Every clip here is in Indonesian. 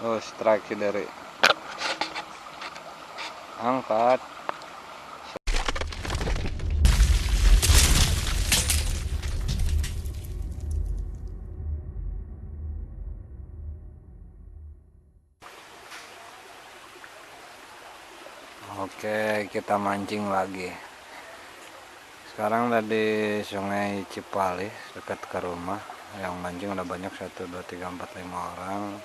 Oh, strike dari angkat. Oke, kita mancing lagi. Sekarang tadi Sungai Cipali dekat ke rumah. Yang mancing udah banyak, 1, 2, 3, 4, 5 orang.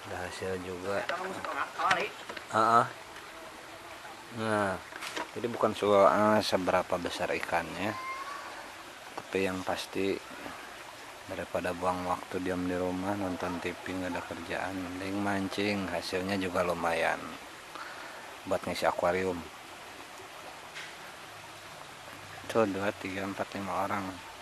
Ada hasil juga. Nah, jadi bukan soal seberapa besar ikannya, tapi yang pasti daripada buang waktu diam di rumah nonton TV nggak ada kerjaan, mending mancing. Hasilnya juga lumayan buat ngisi akuarium. Tuh 2, 3, 4, 5 orang.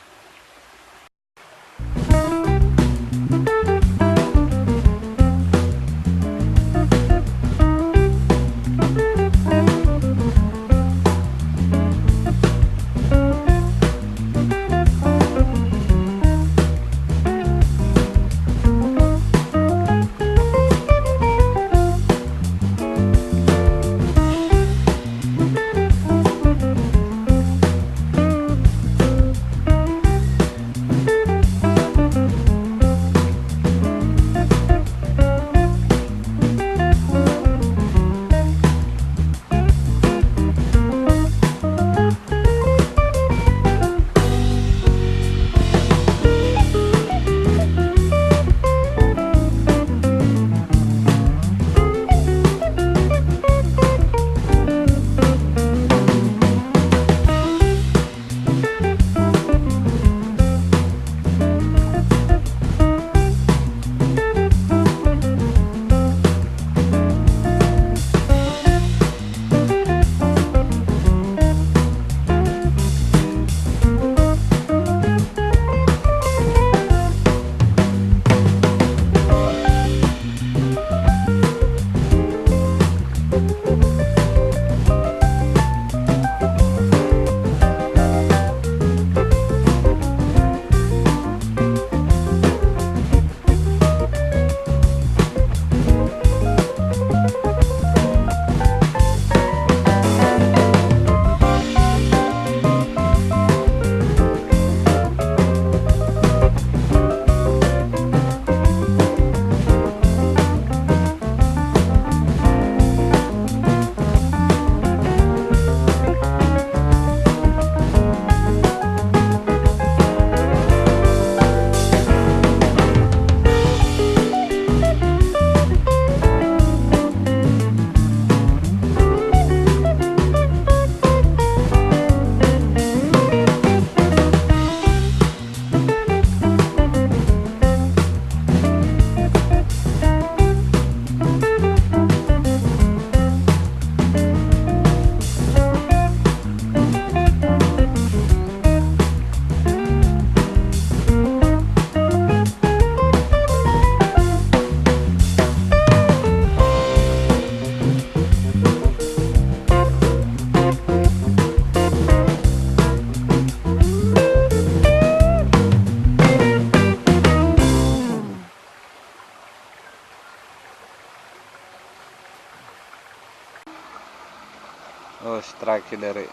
Oh, strike dari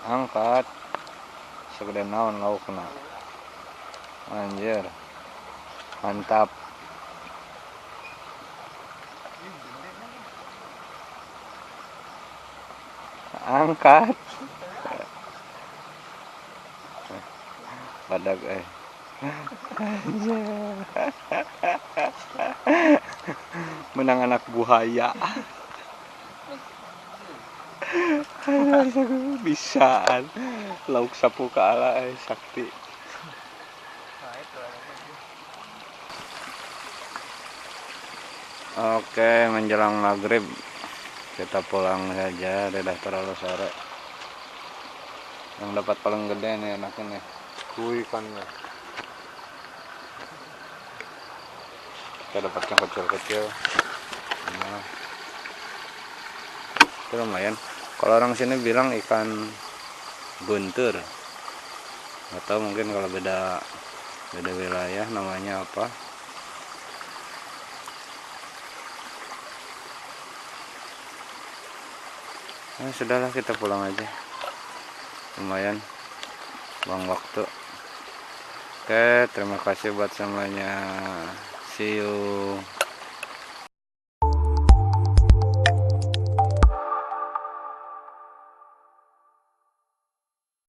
angkat. Segede naon laukna. Anjir, mantap. Angkat badak menang anak buaya. Bisaan lauk sapu kaala sakti. Oke, menjelang maghrib kita pulang saja, tidak terlalu sore. Yang dapat paling gede nih enaknya nih, kui ikannya. Kita dapat yang kecil-kecil. Nah, itu lumayan. Kalau orang sini bilang ikan buntur, atau mungkin kalau beda beda wilayah, namanya apa. Nah, sudahlah, kita pulang aja, lumayan buang waktu. Oke, terima kasih buat semuanya, see you.